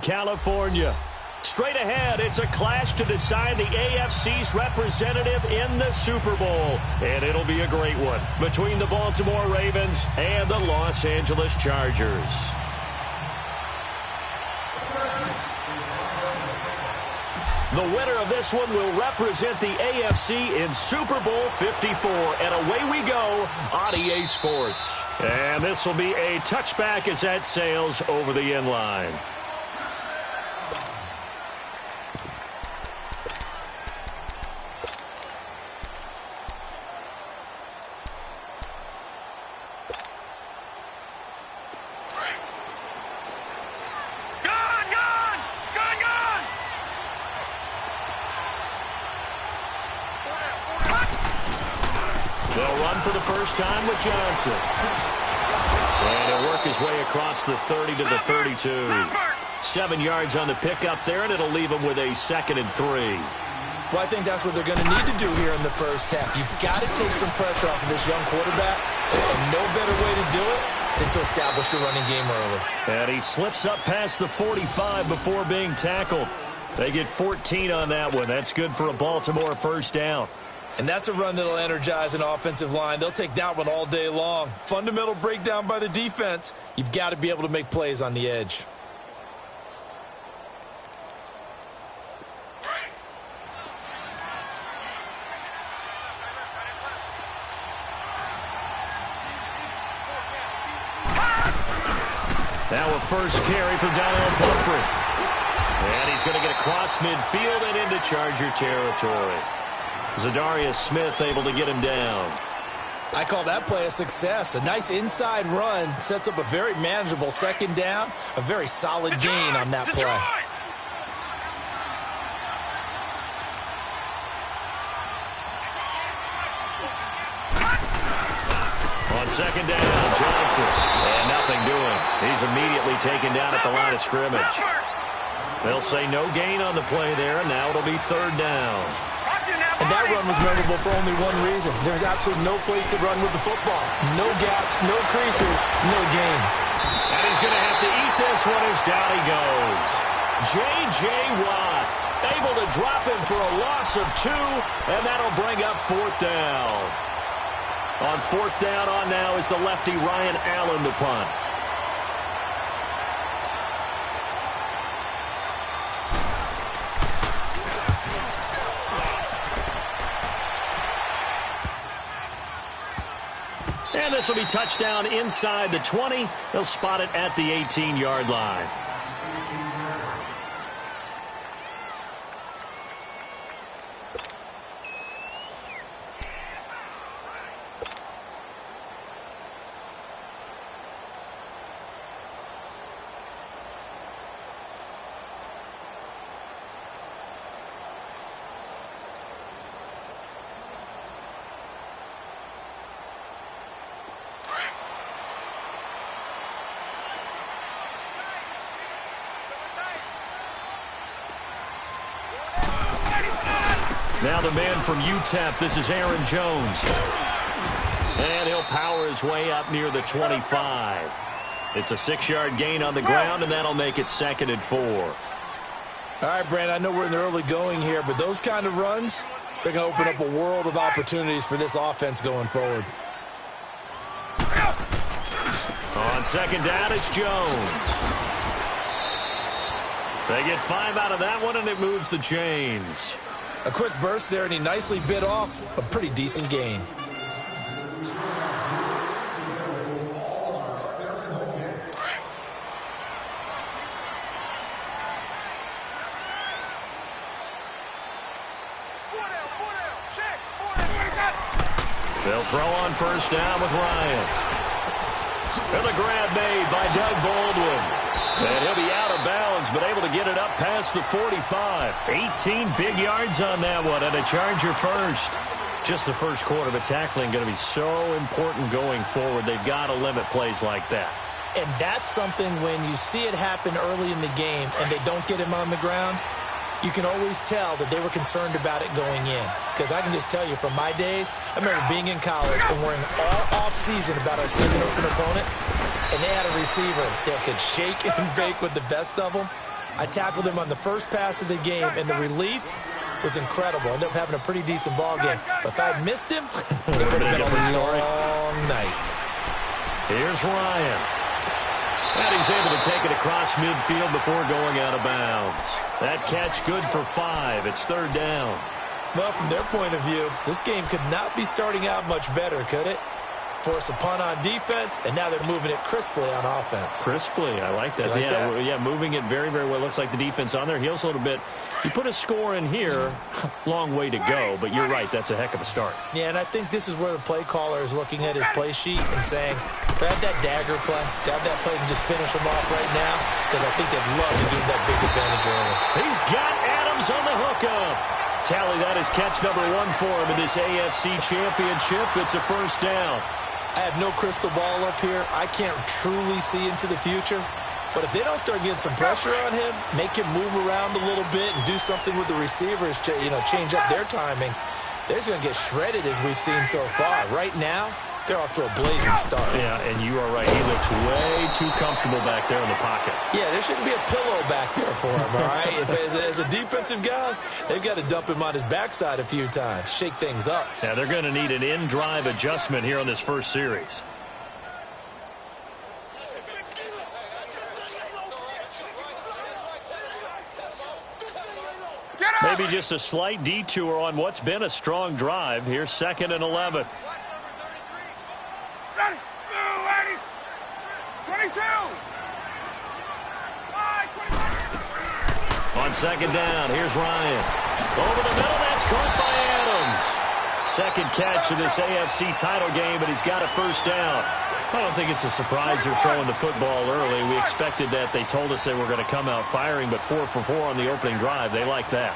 California. Straight ahead, it's a clash to decide the AFC's representative in the Super Bowl. And it'll be a great one between the Baltimore Ravens and the Los Angeles Chargers. The winner of this one will represent the AFC in Super Bowl 54. And away we go on EA Sports. And this will be a touchback as that sails over the end line. They'll run for the first time with Johnson. And he'll work his way across the 30 to the 32. 7 yards on the pickup there, and it'll leave him with a 2nd and 3. Well, I think that's what they're going to need to do here in the first half. You've got to take some pressure off of this young quarterback, and no better way to do it than to establish the running game early. And he slips up past the 45 before being tackled. They get 14 on that one. That's good for a Baltimore first down. And that's a run that'll energize an offensive line. They'll take that one all day long. Fundamental breakdown by the defense. You've got to be able to make plays on the edge. Now a first carry for Donald Pumphrey. And he's going to get across midfield and into Charger territory. Zadarius Smith able to get him down. I call that play a success. A nice inside run sets up a very manageable 2nd down. A very solid gain on that play. On 2nd down, Johnson. And nothing doing. He's immediately taken down at the line of scrimmage. They'll say no gain on the play there, and now it'll be 3rd down. And that run was memorable for only one reason. There's absolutely no place to run with the football. No gaps, no creases, no gain. And he's going to have to eat this one as down he goes. J.J. Watt able to drop him for a loss of 2, and that'll bring up 4th down. On 4th down on now is the lefty Ryan Allen to punt. And this will be touchdown inside the 20. They'll spot it at the 18-yard line. Now the man from UTEP, this is Aaron Jones. And he'll power his way up near the 25. It's a 6-yard gain on the ground, and that'll make it 2nd and 4. All right, Brandon, I know we're in the early going here, but those kind of runs, they're going to open up a world of opportunities for this offense going forward. On 2nd down, it's Jones. They get 5 out of that one, and it moves the chains. A quick burst there, and he nicely bit off a pretty decent gain. They'll throw on 1st down with Ryan. And the grab made by Doug Baldwin. And he'll be out of bounds, but able to get it up past the 45. 18 big yards on that one, and a Charger first. Just the first quarter, but tackling going to be so important going forward. They've got to limit plays like that. And that's something when you see it happen early in the game and they don't get him on the ground, you can always tell that they were concerned about it going in. Because I can just tell you from my days, I remember being in college and worrying all offseason about our season opener opponent, and they had a receiver that could shake and bake with the best of them. I tackled him on the first pass of the game, and the relief was incredible. Ended up having a pretty decent ball game. But if I had missed him, it would have been a long night. Here's Ryan. And he's able to take it across midfield before going out of bounds. That catch good for 5. It's third down. Well, from their point of view, this game could not be starting out much better, could it? Force a punt on defense, and now they're moving it crisply on offense. Crisply, I like that. Like that? Yeah, moving it very, very well. Looks like the defense on their heels a little bit. You put a score in here, long way to go, but you're right, that's a heck of a start. Yeah, and I think this is where the play caller is looking at his play sheet and saying, grab that dagger play, grab that play and just finish them off right now, because I think they'd love to gain that big advantage early. He's got Adams on the hookup. Tally, that is catch number 1 for him in this AFC Championship. It's a first down. I have no crystal ball up here. I can't truly see into the future. But if they don't start getting some pressure on him, make him move around a little bit and do something with the receivers, change up their timing, they're just going to get shredded as we've seen so far. Right now, they're off to a blazing start. Yeah, and you are right. He looks way too comfortable back there in the pocket. Yeah, there shouldn't be a pillow back there for him, all right? As a defensive guy, they've got to dump him on his backside a few times, shake things up. Yeah, they're going to need an in-drive adjustment here on this first series. Maybe just a slight detour on what's been a strong drive. Here's 2nd and 11. 22. On 2nd down, here's Ryan. Over the middle, that's caught by Adams. 2nd catch of this AFC title game, and he's got a first down. I don't think it's a surprise they're throwing the football early. We expected that. They told us they were going to come out firing, but 4 for 4 on the opening drive. They like that.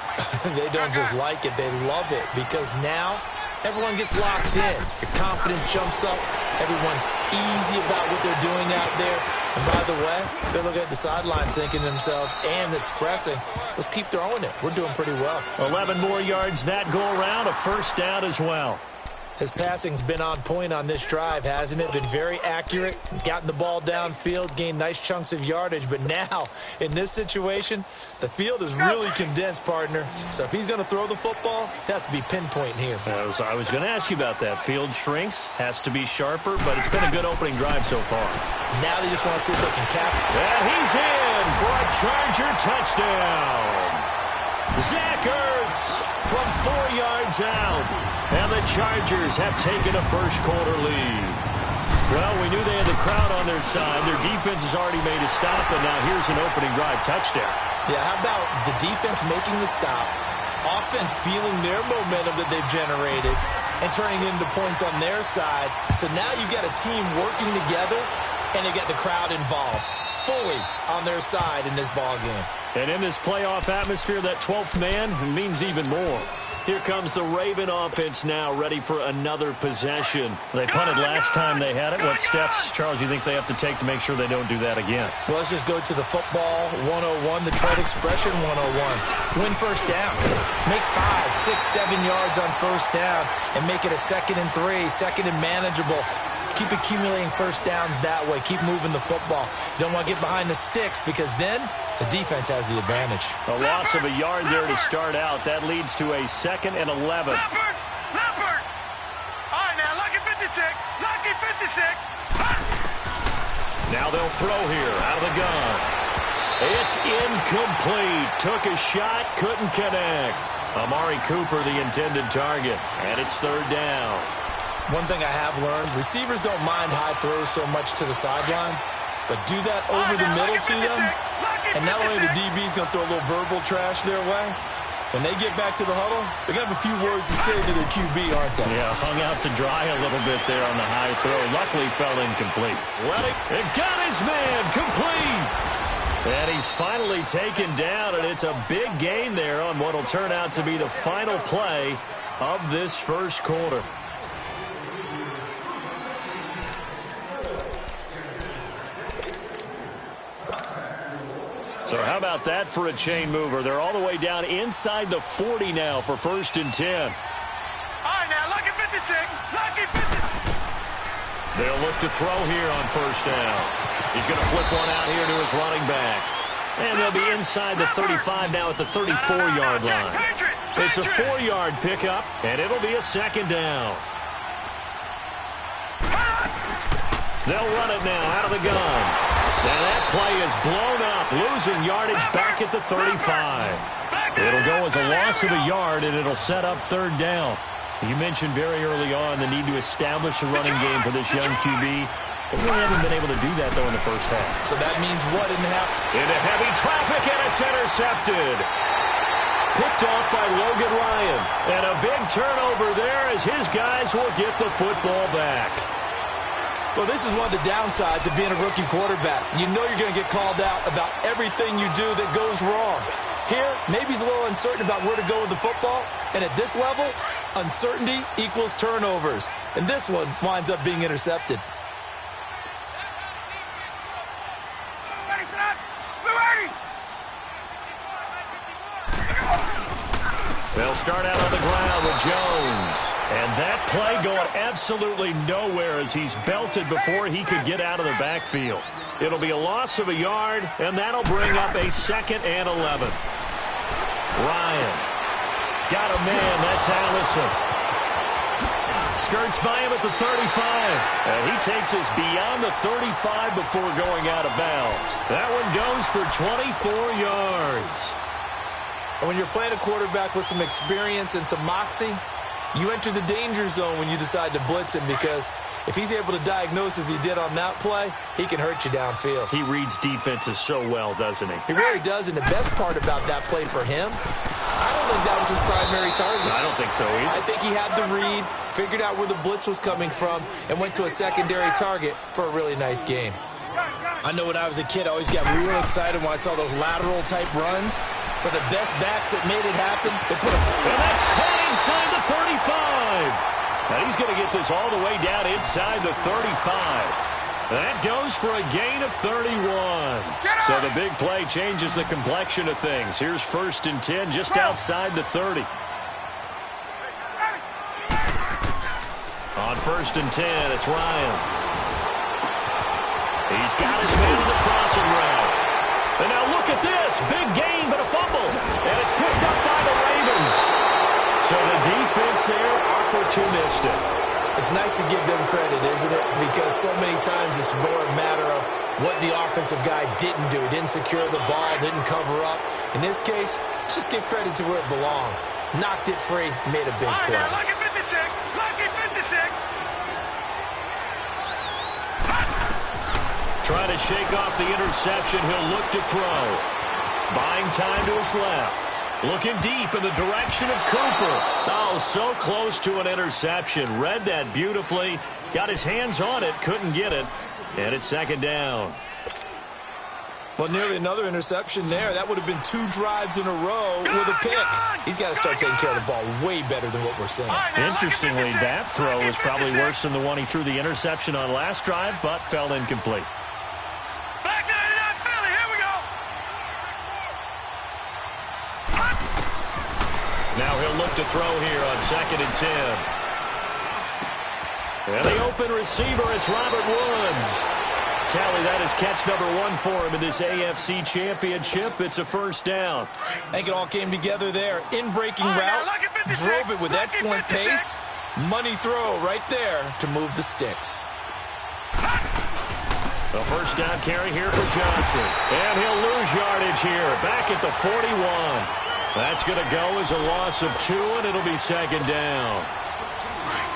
They don't just like it. They love it because now everyone gets locked in. Your confidence jumps up. Everyone's easy about what they're doing out there. And by the way, they're looking at the sideline thinking to themselves and expressing, let's keep throwing it. We're doing pretty well. 11 more yards that go around, a first down as well. His passing's been on point on this drive, hasn't it? Been very accurate, gotten the ball downfield, gained nice chunks of yardage. But now, in this situation, the field is really condensed, partner. So if he's going to throw the football, they have to be pinpoint here. I was going to ask you about that. Field shrinks, has to be sharper, but it's been a good opening drive so far. Now they just want to see if they can capture. And he's in for a Charger touchdown. Zach Ertz from 4 yards out. And the Chargers have taken a first-quarter lead. Well, we knew they had the crowd on their side. Their defense has already made a stop, and now here's an opening drive touchdown. Yeah, how about the defense making the stop, offense feeling their momentum that they've generated, and turning it into points on their side. So now you've got a team working together, and they've got the crowd involved fully on their side in this ball game. And in this playoff atmosphere, that 12th man means even more. Here comes the Raven offense now, ready for another possession. They punted last time they had it. What steps, Charles, you think they have to take to make sure they don't do that again? Well, let's just go to the football 101, the trade expression 101. Win first down. Make 5, 6, 7 yards on first down and make it a 2nd and 3, 2nd and manageable. Keep accumulating first downs that way. Keep moving the football. You don't want to get behind the sticks because then the defense has the advantage. A loss of a yard there to start out. That leads to a 2nd and 11. Leopard! All right, now, lucky 56. Lucky 56. Now they'll throw here out of the gun. It's incomplete. Took a shot, couldn't connect. Amari Cooper, the intended target. And it's 3rd down. One thing I have learned, receivers don't mind high throws so much to the sideline, but do that over the middle to them, and not only the DB's going to throw a little verbal trash their way, when they get back to the huddle, they're going to have a few words to say to their QB, aren't they? Yeah, hung out to dry a little bit there on the high throw. Luckily fell incomplete. It got his man complete. And he's finally taken down, and it's a big gain there on what will turn out to be the final play of this first quarter. So how about that for a chain mover? They're all the way down inside the 40 now for 1st and 10. All right, now, lucky 56. Lucky 56. They'll look to throw here on first down. He's going to flip one out here to his running back. And they'll be inside the 35 now at the 34-yard line. It's a 4-yard pickup, and it'll be a second down. They'll run it now out of the gun. And that play is blown up, losing yardage back at the 35. It'll go as a loss of a yard, and it'll set up third down. You mentioned very early on the need to establish a running game for this young QB. But we haven't been able to do that, though, in the first half. So that means what in halftime? Into heavy traffic, and it's intercepted. Picked off by Logan Ryan. And a big turnover there as his guys will get the football back. Well, this is one of the downsides of being a rookie quarterback. You know you're going to get called out about everything you do that goes wrong. Here, maybe he's a little uncertain about where to go with the football. And at this level, uncertainty equals turnovers. And this one winds up being intercepted. They'll start out on the ground with Jones. And that play going absolutely nowhere as he's belted before he could get out of the backfield. It'll be a loss of a yard, and that'll bring up a 2nd and 11. Ryan. Got a man. That's Allison. Skirts by him at the 35. And he takes us beyond the 35 before going out of bounds. That one goes for 24 yards. And when you're playing a quarterback with some experience and some moxie, you enter the danger zone when you decide to blitz him, because if he's able to diagnose as he did on that play, he can hurt you downfield. He reads defenses so well, doesn't he? He really does, and the best part about that play for him, I don't think that was his primary target. I don't think so either. I think he had the read, figured out where the blitz was coming from, and went to a secondary target for a really nice game. I know when I was a kid, I always got real excited when I saw those lateral-type runs. But the best backs that made it happen, they put a... And that's caught inside the 35. And he's going to get this all the way down inside the 35. That goes for a gain of 31. So the big play changes the complexion of things. Here's 1st and 10 just outside the 30. On 1st and 10, it's Ryan. He's got his man on the crossing route. And now look at this. Big gain, but a fumble. And it's picked up by the Ravens. So the defense there, opportunistic. It's nice to give them credit, isn't it? Because so many times it's more a matter of what the offensive guy didn't do. He didn't secure the ball, didn't cover up. In this case, let's just give credit to where it belongs. Knocked it free, made a big play. Lucky 56. Lucky 56. Trying to shake off the interception. He'll look to throw. Buying time to his left. Looking deep in the direction of Cooper. Oh, so close to an interception. Read that beautifully. Got his hands on it. Couldn't get it. And it's 2nd down. Well, nearly another interception there. That would have been 2 drives in a row with a pick. He's got to start taking care of the ball way better than what we're seeing. Interestingly, that throw is probably worse than the one he threw the interception on last drive, but fell incomplete. Back to Philly. Here we go. Now he'll look to throw here on 2nd and 10. And the open receiver, it's Robert Woods. Tally, that is catch number 1 for him in this AFC Championship. It's a 1st down. I think it all came together there. In-breaking route, drove it with excellent pace. Money throw right there to move the sticks. A 1st down carry here for Johnson. And he'll lose yardage here, back at the 41. That's going to go as a loss of 2, and it'll be 2nd down.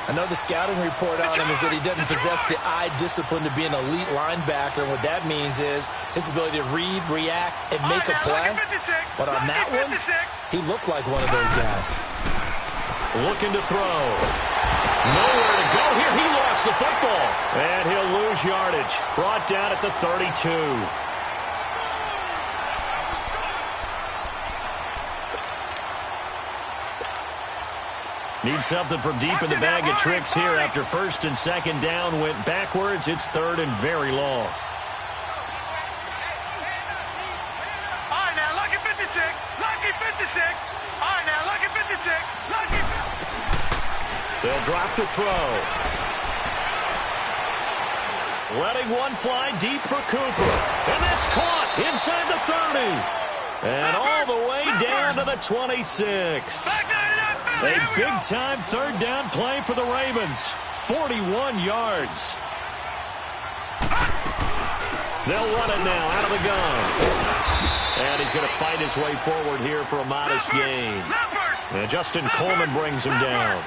I know the scouting report on him is that he doesn't possess the eye discipline to be an elite linebacker. And what that means is his ability to read, react, and make a play. But on that one, he looked like one of those guys. Looking to throw. Nowhere to go here. He lost the football. And he'll lose yardage. Brought down at the 32. Need something from deep in the bag of tricks here after 1st and 2nd down went backwards. It's 3rd and very long. All right, now, lucky 56. Lucky 56. All right, now, lucky 56. Lucky. They'll drop to throw. Letting one fly deep for Cooper. And that's caught inside the 30. And all the way down to the 26. A big-time third down play for the Ravens. 41 yards. They'll run it now out of the gun. And he's going to fight his way forward here for a modest gain. And Justin Coleman brings him down.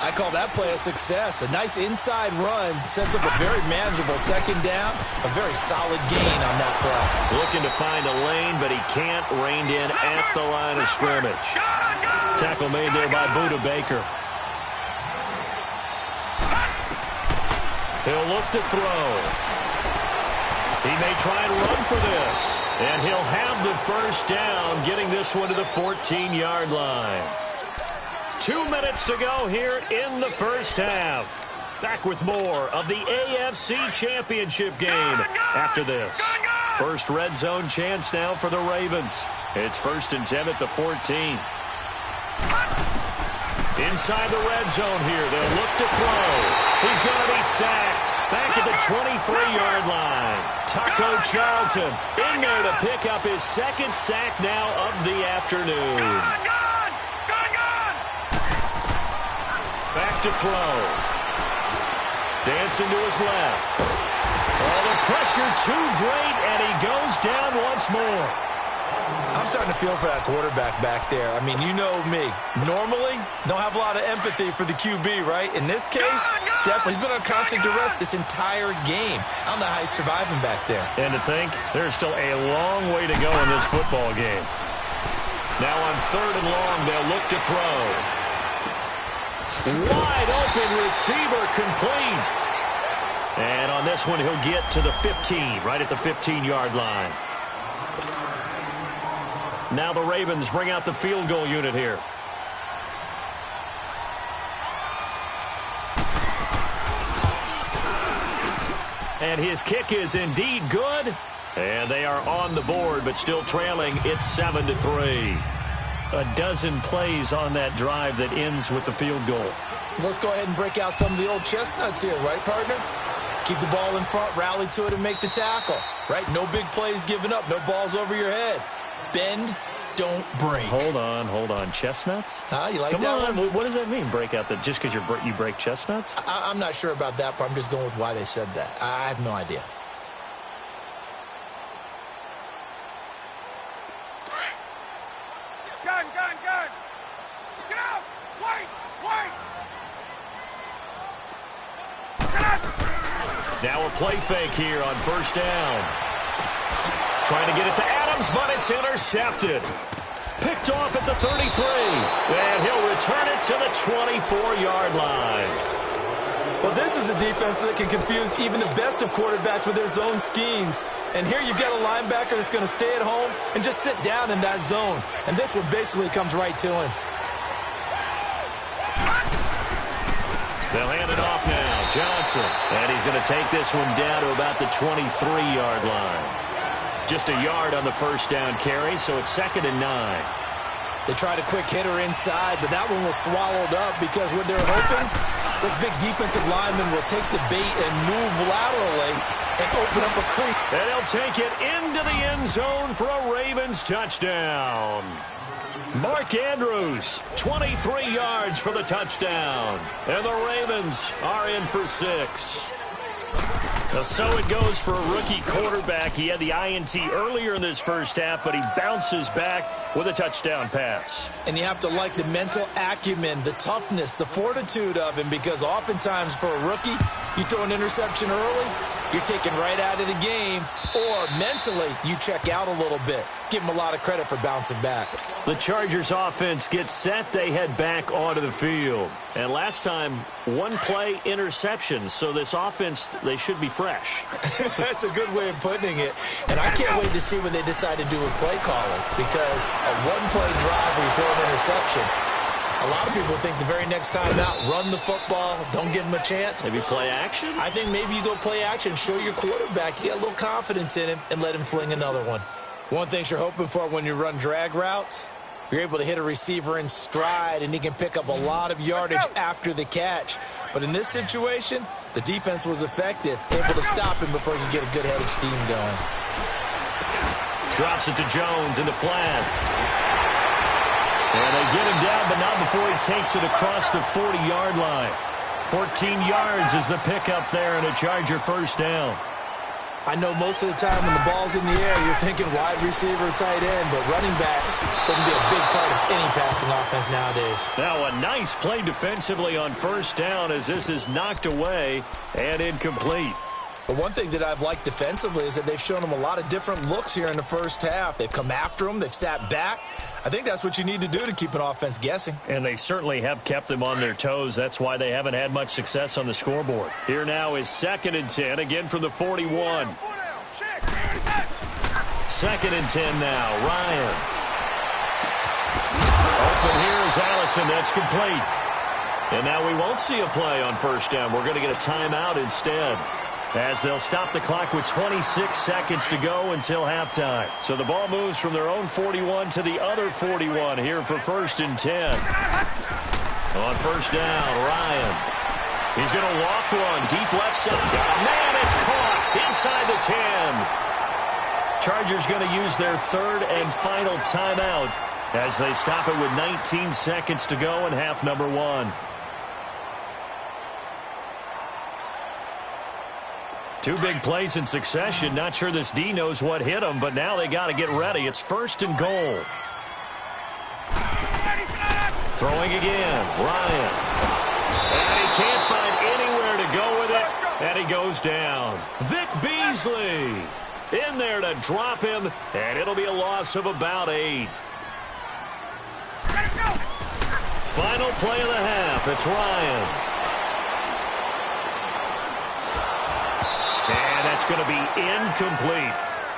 I call that play a success. A nice inside run sets up a very manageable second down. A very solid gain on that play. Looking to find a lane, but he can't. Reined in at the line of scrimmage. Tackle made there by Budda Baker. He'll look to throw. He may try and run for this. And he'll have the first down, getting this one to the 14-yard line. 2 minutes to go here in the first half. Back with more of the AFC Championship game after this. First red zone chance now for the Ravens. It's 1st and 10 at the 14. Inside the red zone here. They'll look to throw. He's going to be sacked. Back at the 23-yard line. Taco Charlton in there to pick up his second sack now of the afternoon. Back to throw. Dancing to his left. Oh, the pressure too great, and he goes down once more. I'm starting to feel for that quarterback back there. I mean, you know me. Normally, don't have a lot of empathy for the QB, right? In this case, definitely. He's been on constant duress this entire game. I don't know how he's surviving back there. And to think, there's still a long way to go in this football game. Now on 3rd and long, they'll look to throw. Wide open receiver complete. And on this one, he'll get to the 15, right at the 15-yard line. Now the Ravens bring out the field goal unit here. And his kick is indeed good. And they are on the board, but still trailing. It's 7-3. A dozen plays on that drive that ends with the field goal. Let's go ahead and break out some of the old chestnuts here, right, partner? Keep the ball in front, rally to it, and make the tackle, right? No big plays given up, no balls over your head. Bend, don't break. Hold on. Chestnuts? You like Come that on. one? What does that mean, break out? Just because you break chestnuts? I'm not sure about that, but I'm just going with why they said that. I have no idea. Gun. Get out! Wait! Now a play fake here on 1st down. Trying to get it to Adams, but it's intercepted. Picked off at the 33. And he'll return it to the 24-yard line. Well, this is a defense that can confuse even the best of quarterbacks with their zone schemes. And here you've got a linebacker that's going to stay at home and just sit down in that zone. And this one basically comes right to him. They'll hand it off now. Johnson. And he's going to take this one down to about the 23-yard line. Just a yard on the 1st down carry, so it's 2nd and 9. They tried a quick hitter inside, but that one was swallowed up because what they're hoping, those big defensive linemen will take the bait and move laterally and open up a creek. And he'll take it into the end zone for a Ravens touchdown. Mark Andrews, 23 yards for the touchdown. And the Ravens are in for 6. So it goes for a rookie quarterback. He had the INT earlier in this first half, but he bounces back with a touchdown pass. And you have to like the mental acumen, the toughness, the fortitude of him, because oftentimes for a rookie, you throw an interception early, you're taken right out of the game, or mentally you check out a little bit. Give him a lot of credit for bouncing back. The Chargers offense gets set. They head back onto the field. And last time, one play interception. So this offense, they should be fresh. That's a good way of putting it. And I can't wait to see what they decide to do with play calling, because a one-play drive where you throw an interception, a lot of people think the very next time out, run the football, don't give him a chance. Maybe play action? I think maybe you go play action, show your quarterback, you get a little confidence in him, and let him fling another one. One thing you're hoping for when you run drag routes, you're able to hit a receiver in stride, and he can pick up a lot of yardage after the catch. But in this situation, The defense was effective, able to stop him before he could get a good head of steam going. Drops it to Jones in the flat. And they get him down, but not before he takes it across the 40-yard line. 14 yards is the pickup there, and a Charger first down. I know most of the time when the ball's in the air, you're thinking wide receiver, tight end, but running backs, they can be a big part of any passing offense nowadays. Now a nice play defensively on first down as this is knocked away and incomplete. But one thing that I've liked defensively is that they've shown them a lot of different looks here in the first half. They've come after them. They've sat back. I think that's what you need to do to keep an offense guessing. And they certainly have kept them on their toes. That's why they haven't had much success on the scoreboard. Here now is 2nd and 10, again from the 41. 2nd and 10 now. Ryan. Open here is Allison. That's complete. And now we won't see a play on first down. We're going to get a timeout instead, as they'll stop the clock with 26 seconds to go until halftime. So the ball moves from their own 41 to the other 41 here for 1st and 10. On first down, Ryan. He's going to loft one deep left side. Oh, man, it's caught inside the 10. Chargers going to use their 3rd and final timeout as they stop it with 19 seconds to go in half number 1. Two big plays in succession. Not sure this D knows what hit him, but now they got to get ready. It's 1st and goal. Throwing again, Ryan. And he can't find anywhere to go with it, and he goes down. Vic Beasley in there to drop him, and it'll be a loss of about 8. Final play of the half. It's Ryan. And that's going to be incomplete.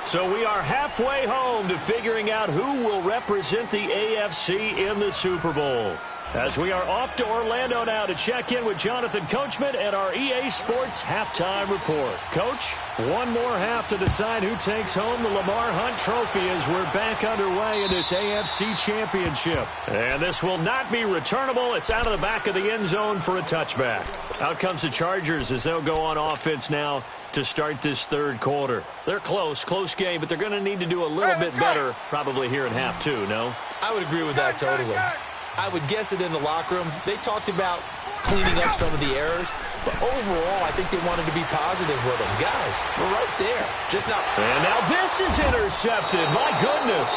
So we are halfway home to figuring out who will represent the AFC in the Super Bowl, as we are off to Orlando now to check in with Jonathan Coachman and our EA Sports Halftime Report. Coach, one more half to decide who takes home the Lamar Hunt Trophy as we're back underway in this AFC Championship. And this will not be returnable. It's out of the back of the end zone for a touchback. Out comes the Chargers as they'll go on offense now to start this 3rd quarter. They're close game, but they're going to need to do a little bit better probably here in half 2, no? I would agree with that totally. I would guess it in the locker room. They talked about cleaning up some of the errors, but overall, I think they wanted to be positive with them. Guys, we're right there. Just not. And now this is intercepted. My goodness.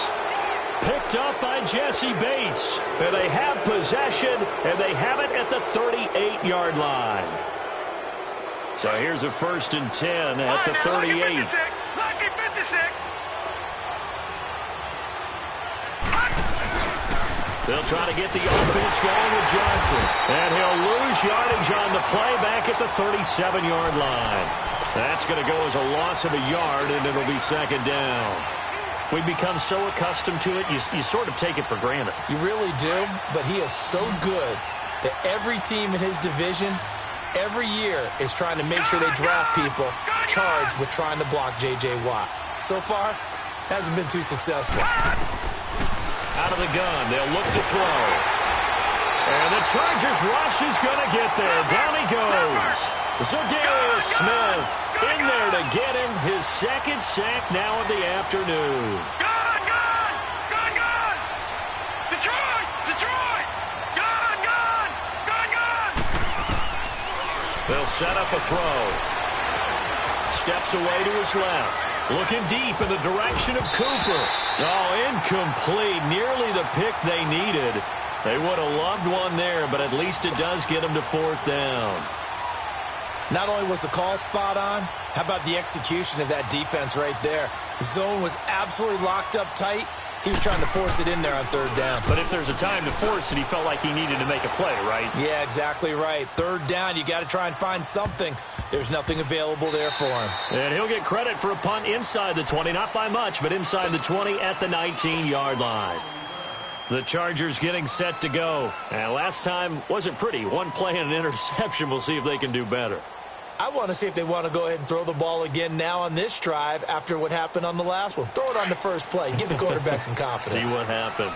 Picked up by Jesse Bates. And they have possession, and they have it at the 38-yard line. So here's a 1st and 10 at the 38. Lucky 56. They'll try to get the offense going with Johnson. And he'll lose yardage on the play back at the 37-yard line. That's going to go as a loss of a yard, and it'll be 2nd down. We've become so accustomed to it, you sort of take it for granted. You really do, but he is so good that every team in his division every year is trying to make sure they draft people charged with trying to block J.J. Watt. So far, hasn't been too successful. Out of the gun, they'll look to throw. And the Chargers rush is going to get there. Down he goes. Zadarius Smith in there to get him his 2nd sack now of the afternoon. Gone! Detroit! Gone! They'll set up a throw. Steps away to his left. Looking deep in the direction of Cooper. Oh, incomplete. Nearly the pick they needed. They would have loved one there, but at least it does get them to 4th down. Not only was the call spot on, how about the execution of that defense right there? The zone was absolutely locked up tight. He was trying to force it in there on 3rd down. But if there's a time to force it, he felt like he needed to make a play, right? Yeah, exactly right. 3rd down, you got to try and find something. There's nothing available there for him. And he'll get credit for a punt inside the 20. Not by much, but inside the 20 at the 19-yard line. The Chargers getting set to go. And last time wasn't pretty. One play and an interception. We'll see if they can do better. I want to see if they want to go ahead and throw the ball again now on this drive after what happened on the last one. Throw it on the first play. Give the quarterback some confidence. See what happens.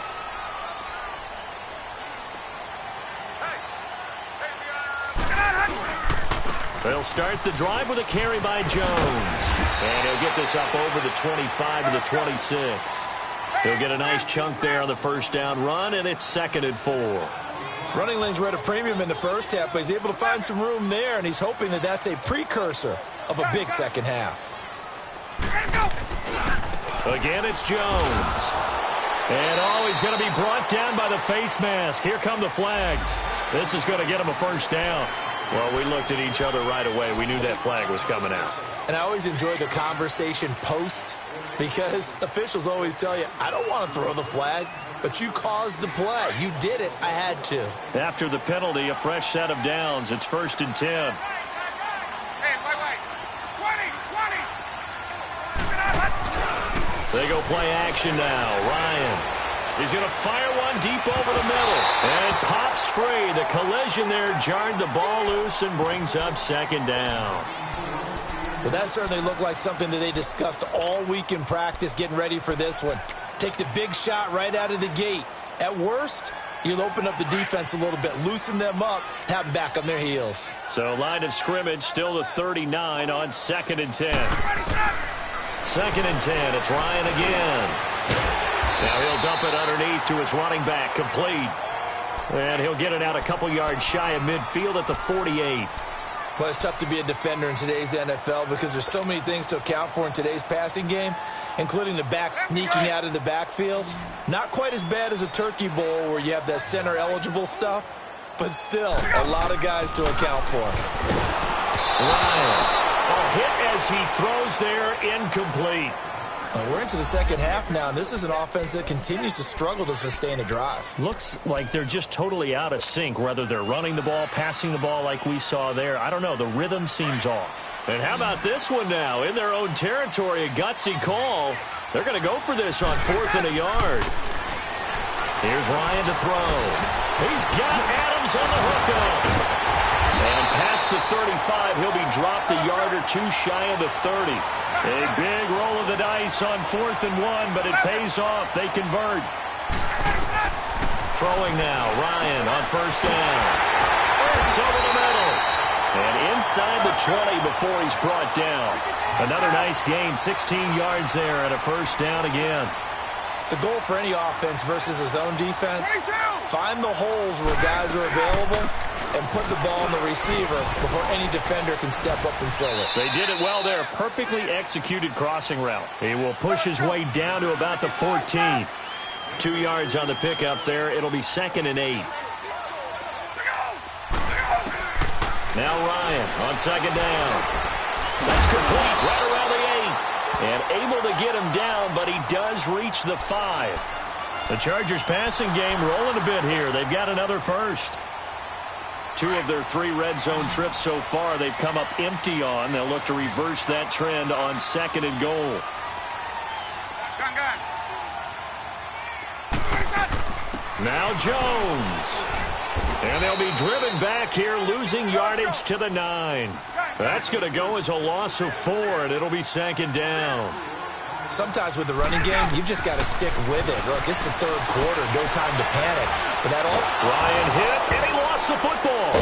They'll start the drive with a carry by Jones. And he'll get this up over the 25 to the 26. He'll get a nice chunk there on the first down run, and it's 2nd and 4. Running lanes were at a premium in the first half, but he's able to find some room there, and he's hoping that that's a precursor of a big second half. Again, it's Jones. And he's going to be brought down by the face mask. Here come the flags. This is going to get him a first down. Well, we looked at each other right away. We knew that flag was coming out. And I always enjoy the conversation post, because officials always tell you, I don't want to throw the flag, but you caused the play. You did it. I had to. After the penalty, a fresh set of downs. It's 1st and 10. Hey, wait. 20. They go play action now. Ryan. He's going to fire one deep over the middle. And pops free. The collision there jarred the ball loose and brings up 2nd down. Well, that certainly looked like something that they discussed all week in practice getting ready for this one. Take the big shot right out of the gate. At worst, you'll open up the defense a little bit, loosen them up, have them back on their heels. So line of scrimmage still the 39 on 2nd and 10. 2nd and 10. It's Ryan again. Now he'll dump it underneath to his running back, complete. And he'll get it out a couple yards shy of midfield at the 48. Well, it's tough to be a defender in today's NFL because there's so many things to account for in today's passing game, including the back sneaking out of the backfield. Not quite as bad as a turkey bowl where you have that center-eligible stuff, but still a lot of guys to account for. Ryan, a hit as he throws there, incomplete. We're into the second half now, and this is an offense that continues to struggle to sustain a drive. Looks like they're just totally out of sync, whether they're running the ball, passing the ball like we saw there. I don't know. The rhythm seems off. And how about this one now? In their own territory, a gutsy call. They're going to go for this on 4th and a yard. Here's Ryan to throw. He's got Adams on the hookup. And past the 35, he'll be dropped a yard or two shy of the 30. A big roll of the dice on 4th and 1, but it pays off. They convert. Throwing now, Ryan on first down. It's over the middle. And inside the 20 before he's brought down. Another nice gain, 16 yards there and a first down again. The goal for any offense versus his own defense, find the holes where guys are available and put the ball on the receiver before any defender can step up and fill it. They did it well there. Perfectly executed crossing route. He will push his way down to about the 14. 2 yards on the pickup there. It'll be 2nd and 8. Now Ryan on 2nd down. That's complete right around the 8. And able to get him down, but he does reach the 5. The Chargers passing game rolling a bit here. They've got another first. 2 of their 3 red zone trips so far they've come up empty on. They'll look to reverse that trend on 2nd and goal. Now Jones. And they'll be driven back here, losing yardage to the 9. That's going to go as a loss of 4, and it'll be 2nd down. Sometimes with the running game, you've just got to stick with it. Look, it's the 3rd quarter, no time to panic. But that all Ryan hit, and he lost the football.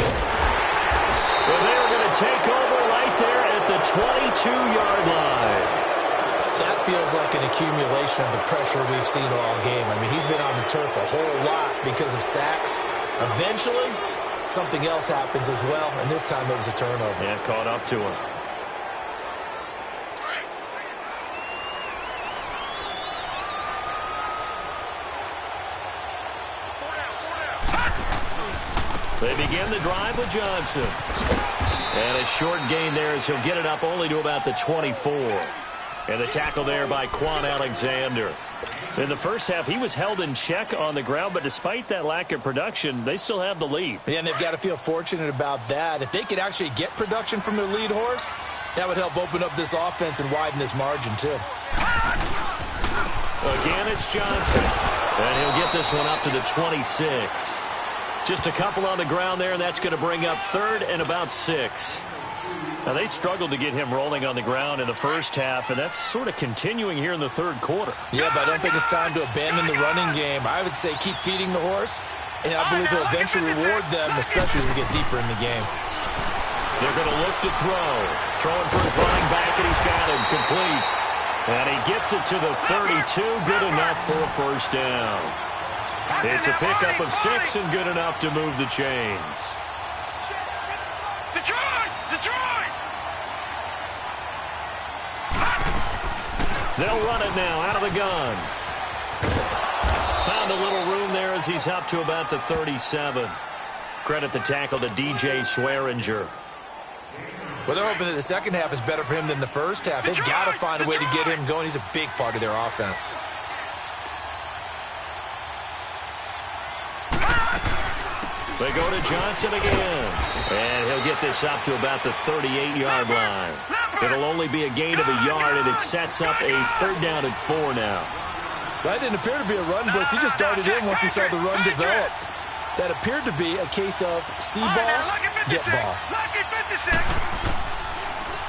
Well, they are going to take over right there at the 22-yard line. That feels like an accumulation of the pressure we've seen all game. I mean, he's been on the turf a whole lot because of sacks. Eventually, something else happens as well, and this time it was a turnover. Yeah, caught up to him. They begin the drive with Johnson. And a short gain there as he'll get it up only to about the 24. And the tackle there by Quan Alexander. In the first half, he was held in check on the ground, but despite that lack of production, they still have the lead. Yeah, and they've got to feel fortunate about that. If they could actually get production from their lead horse, that would help open up this offense and widen this margin, too. Again, it's Johnson. And he'll get this one up to the 26. Just a couple on the ground there, and that's going to bring up 3rd and about 6. Now, they struggled to get him rolling on the ground in the first half, and that's sort of continuing here in the 3rd quarter. Yeah, but I don't think it's time to abandon the running game. I would say keep feeding the horse, and I believe he'll eventually reward them, especially as we get deeper in the game. They're going to look to throw. Throwing for his running back, and he's got him complete. And he gets it to the 32. Good enough for a first down. It's a pickup of 6 and good enough to move the chains. Detroit! Detroit! They'll run it now out of the gun. Found a little room there as he's up to about the 37. Credit the tackle to DJ Swearinger. Well, they're hoping that the second half is better for him than the first half. They've got to find a way to get him going. He's a big part of their offense. They go to Johnson again. And he'll get this up to about the 38-yard line. It'll only be a gain of a yard, and it sets up a 3rd down and 4 now. That didn't appear to be a run blitz. He just darted in once he saw the run develop. That appeared to be a case of see ball, get ball.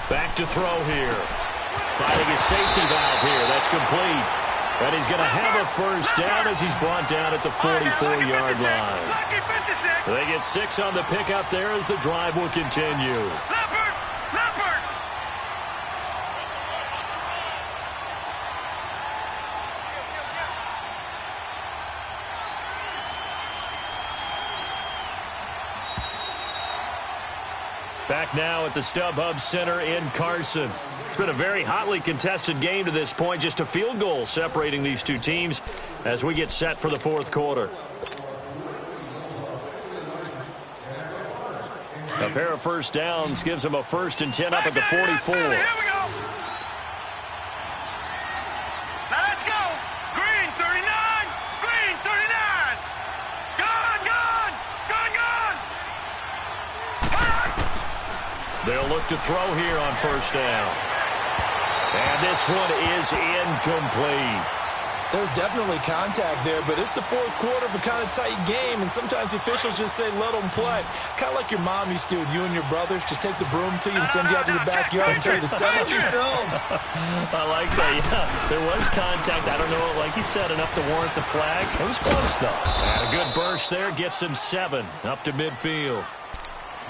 Back to throw here. Finding a safety valve here. That's complete. And he's going to have a first down as he's brought down at the 44-yard line. They get 6 on the pickup there as the drive will continue. Back now at the StubHub Center in Carson. It's been a very hotly contested game to this point. Just a field goal separating these two teams as we get set for the 4th quarter. A pair of first downs gives them a 1st and 10 up at the 44. Here we go. Now let's go. Green 39. Green 39. Gone, gone. Gone, gone. They'll look to throw here on first down. And this one is incomplete. There's definitely contact there, but it's the 4th quarter of a kind of tight game, and sometimes the officials just say, let them play. Kind of like your mom used to with you and your brothers. Just take the broom to you and send you out to the backyard and tell you to settle yourselves. I like that, yeah. There was contact. I don't know, like you said, enough to warrant the flag. It was close, though. And a good burst there gets him 7 up to midfield.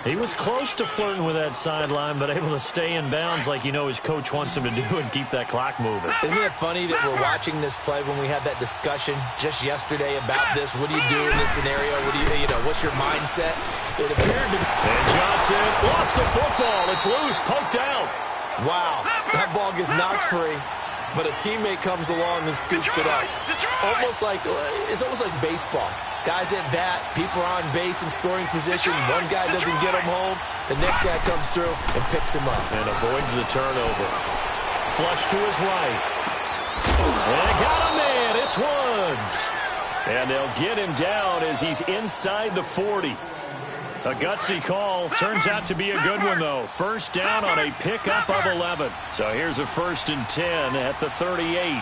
He was close to flirting with that sideline, but able to stay in bounds like you know his coach wants him to do and keep that clock moving. Isn't it funny that we're watching this play when we had that discussion just yesterday about this? What do you do in this scenario? What do you know, what's your mindset? It appeared to be... And Johnson lost the football. It's loose, poked out. Wow, that ball gets knocked free, but a teammate comes along and scoops it up. It's almost like baseball. Guys at bat, people are on base in scoring position. One guy doesn't get him home. The next guy comes through and picks him up. And avoids the turnover. Flush to his right. And they got him man. It's Woods. And they'll get him down as he's inside the 40. A gutsy call. Turns out to be a good one, though. First down on a pickup of 11. So here's a 1st and 10 at the 38.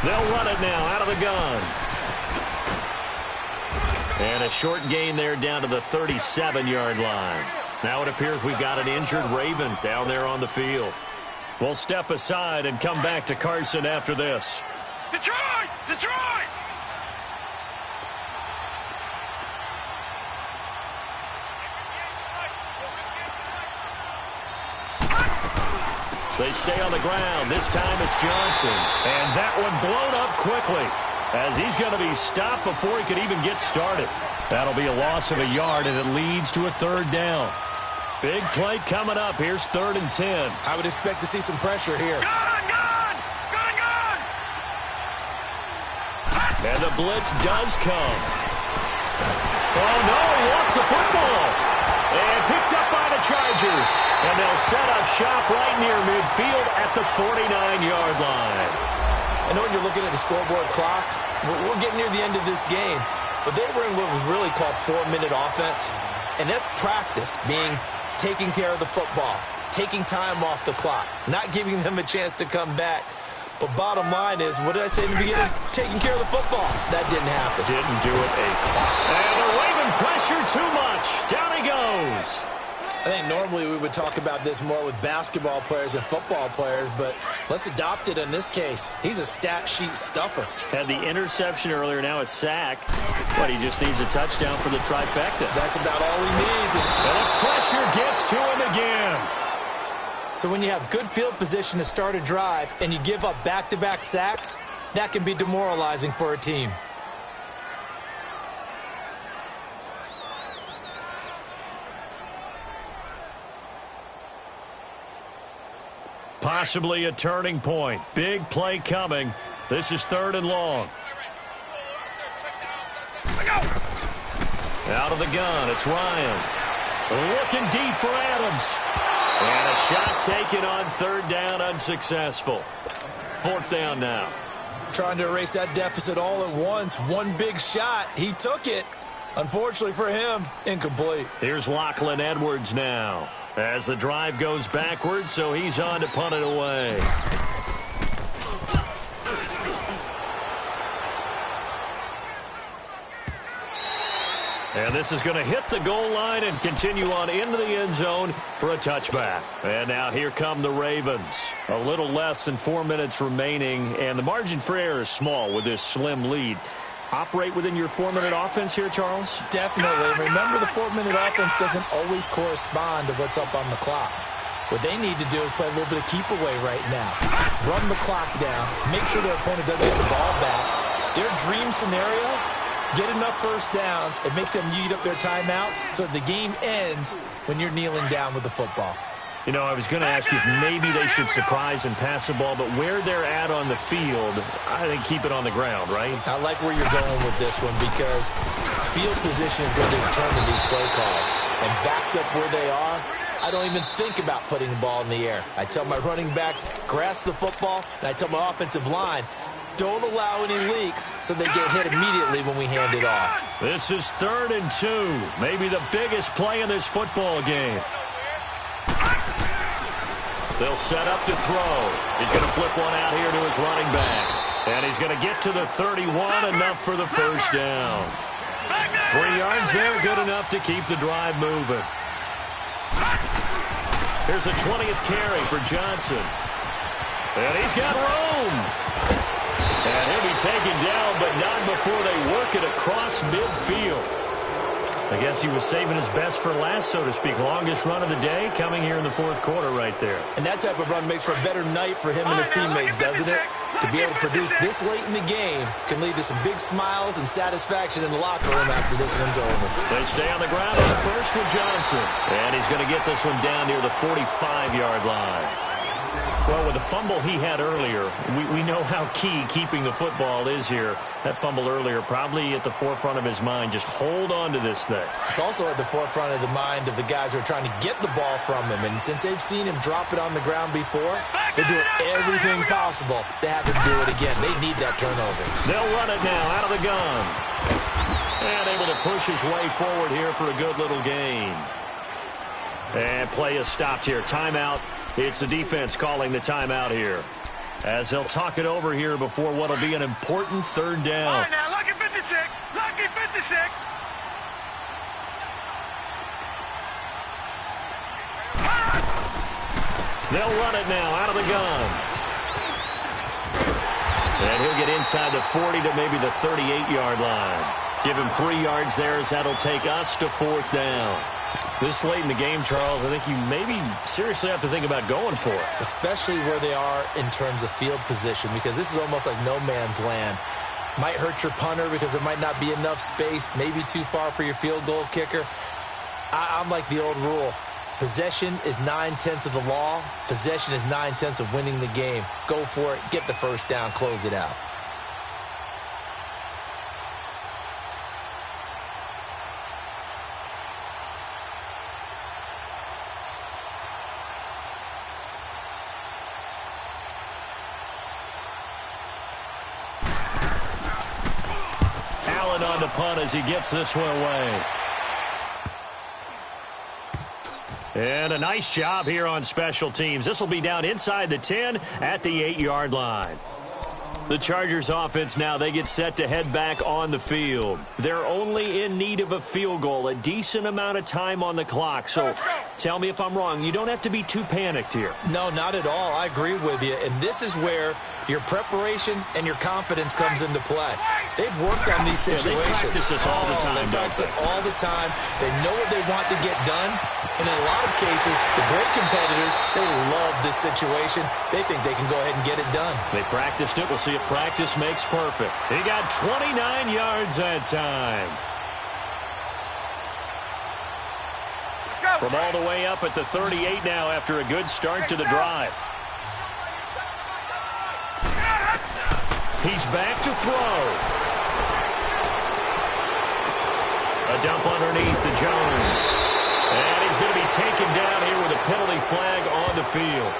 They'll run it now out of the gun. And a short gain there down to the 37-yard line. Now it appears we've got an injured Raven down there on the field. We'll step aside and come back to Carson after this. Detroit! Detroit! They stay on the ground. This time it's Johnson. And that one blown up quickly as he's going to be stopped before he could even get started. That'll be a loss of a yard, and it leads to a 3rd down. Big play coming up. Here's 3rd and 10. I would expect to see some pressure here. Gone, gone! Gone, gone! And the blitz does come. Oh, no, he lost the football. And picked up by the Chargers. And they'll set up shop right near midfield at the 49-yard line. I know when you're looking at the scoreboard clock, we're getting near the end of this game. But they were in what was really called 4-minute offense. And that's practice, being taking care of the football, taking time off the clock, not giving them a chance to come back. But bottom line is, what did I say in the beginning? Taking care of the football. That didn't happen. Didn't do it a clock. And the Raven pressure too much. Down he goes. I think normally we would talk about this more with basketball players and football players, but let's adopt it in this case. He's a stat sheet stuffer. Had the interception earlier, now a sack. But he just needs a touchdown for the trifecta. That's about all he needs. And the pressure gets to him again. So when you have good field position to start a drive and you give up back-to-back sacks, that can be demoralizing for a team. Possibly a turning point. Big play coming. This is 3rd and long. Out of the gun, it's Ryan. Looking deep for Adams. And a shot taken on 3rd down, unsuccessful. 4th down now. Trying to erase that deficit all at once. One big shot. He took it. Unfortunately for him, incomplete. Here's Lachlan Edwards now. As the drive goes backwards, so he's on to punt it away. And this is going to hit the goal line and continue on into the end zone for a touchback. And now here come the Ravens. A little less than 4 minutes remaining, and the margin for error is small with this slim lead. Operate within your 4-minute offense here, Charles? Definitely. Remember, the 4-minute offense doesn't always correspond to what's up on the clock. What they need to do is play a little bit of keep away right now. Run the clock down. Make sure their opponent doesn't get the ball back. Their dream scenario, get enough first downs and make them eat up their timeouts so the game ends when you're kneeling down with the football. You know, I was going to ask you if maybe they should surprise and pass the ball, but where they're at on the field, I think keep it on the ground, right? I like where you're going with this one because field position is going to determine these play calls. And backed up where they are, I don't even think about putting the ball in the air. I tell my running backs, grasp the football, and I tell my offensive line, don't allow any leaks so they get hit immediately when we hand it off. This is 3rd and 2, maybe the biggest play in this football game. They'll set up to throw. He's going to flip one out here to his running back. And he's going to get to the 31, enough for the first down. 3 yards there, good enough to keep the drive moving. Here's a 20th carry for Johnson. And he's got room. And he'll be taken down, but not before they work it across midfield. I guess he was saving his best for last, so to speak. Longest run of the day coming here in the 4th quarter right there. And that type of run makes for a better night for him and his teammates, doesn't it? To be able to produce this late in the game can lead to some big smiles and satisfaction in the locker room after this one's over. They stay on the ground on the first with Johnson. And he's going to get this one down near the 45-yard line. Well, with the fumble he had earlier, we know how key keeping the football is here. That fumble earlier probably at the forefront of his mind. Just hold on to this thing. It's also at the forefront of the mind of the guys who are trying to get the ball from him. And since they've seen him drop it on the ground before, they're doing everything possible to have him do it again. They need that turnover. They'll run it now out of the gun. And able to push his way forward here for a good little gain. And play is stopped here. Timeout. It's the defense calling the timeout here. As they'll talk it over here before what will be an important 3rd down. All right, now, lucky 56. Lucky 56. They'll run it now out of the gun. And he'll get inside the 40 to maybe the 38-yard line. Give him 3 yards there as that'll take us to 4th down. This late in the game, Charles, I think you maybe seriously have to think about going for it. Especially where they are in terms of field position, because this is almost like no man's land. Might hurt your punter because there might not be enough space, maybe too far for your field goal kicker. I'm like the old rule. Possession is 9/10 of the law. Possession is 9/10 of winning the game. Go for it. Get the first down. Close it out. On the punt as he gets this one away. And a nice job here on special teams. This will be down inside the 10 at the 8-yard line. The Chargers offense now, they get set to head back on the field. They're only in need of a field goal, a decent amount of time on the clock. So tell me if I'm wrong. You don't have to be too panicked here. No, not at all. I agree with you. And this is where your preparation and your confidence comes into play. They've worked on these situations. They practice this all the time. They practice it all the time. They know what they want to get done. And in a lot of cases, the great competitors, they love this situation. They think they can go ahead and get it done. They practiced it. We'll see if practice makes perfect. He got 29 yards that time. From all the way up at the 38 now after a good start to the drive. He's back to throw. A dump underneath to Jones. And he's going to be taken down here with a penalty flag on the field.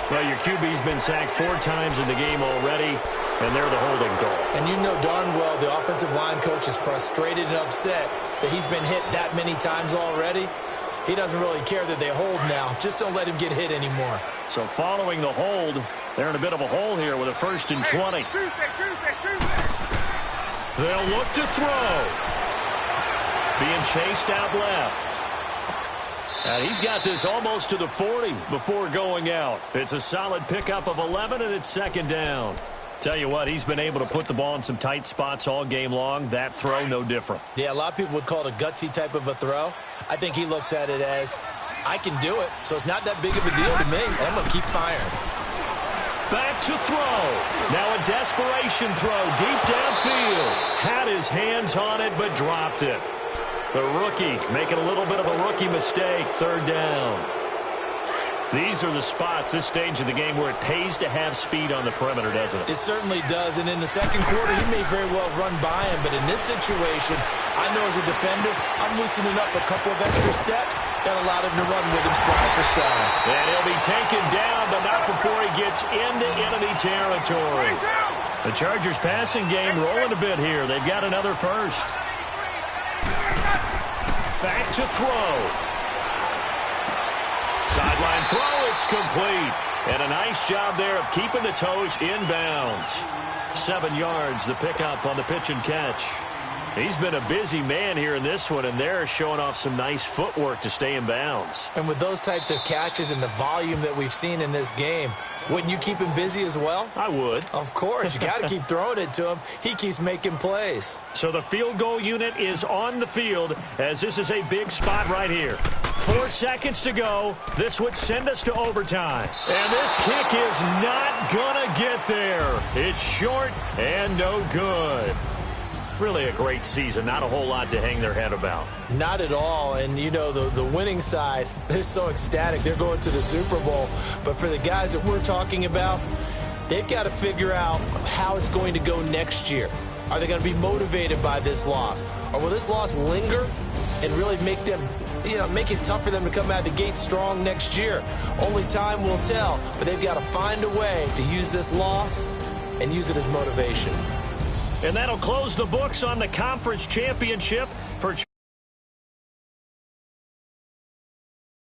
Well, your QB's been sacked 4 times in the game already, and they're the holding call. And you know darn well the offensive line coach is frustrated and upset that he's been hit that many times already. He doesn't really care that they hold now. Just don't let him get hit anymore. So following the hold, they're in a bit of a hole here with a 1st and 20. Tuesday. They'll look to throw. Being chased out left. And he's got this almost to the 40 before going out. It's a solid pickup of 11, and it's 2nd down. Tell you what, he's been able to put the ball in some tight spots all game long. That throw, no different. Yeah, a lot of people would call it a gutsy type of a throw. I think he looks at it as, I can do it, so it's not that big of a deal to me. I'm going to keep firing. Back to throw. Now a desperation throw deep downfield. Had his hands on it, but dropped it. The rookie making a little bit of a rookie mistake. 3rd down. These are the spots, this stage of the game, where it pays to have speed on the perimeter, doesn't it? It certainly does. And in the 2nd quarter, he may very well run by him. But in this situation, I know as a defender, I'm loosening up a couple of extra steps that allowed him to run with him stride for stride. And he'll be taken down, but not before he gets into enemy territory. The Chargers passing game rolling a bit here. They've got another 1st. Back to throw. Sideline throw, it's complete. And a nice job there of keeping the toes inbounds. 7 yards, the pickup on the pitch and catch. He's been a busy man here in this one, and they're showing off some nice footwork to stay in bounds. And with those types of catches and the volume that we've seen in this game, wouldn't you keep him busy as well? I would. Of course. You got to keep throwing it to him. He keeps making plays. So the field goal unit is on the field, as this is a big spot right here. 4 seconds to go. This would send us to overtime. And this kick is not going to get there. It's short and no good. Really a great season. Not a whole lot to hang their head about. Not at all. And, you know, the winning side, they're so ecstatic. They're going to the Super Bowl. But for the guys that we're talking about, they've got to figure out how it's going to go next year. Are they going to be motivated by this loss? Or will this loss linger and really make them, make it tough for them to come out of the gate strong next year? Only time will tell. But they've got to find a way to use this loss and use it as motivation. And that'll close the books on the conference championship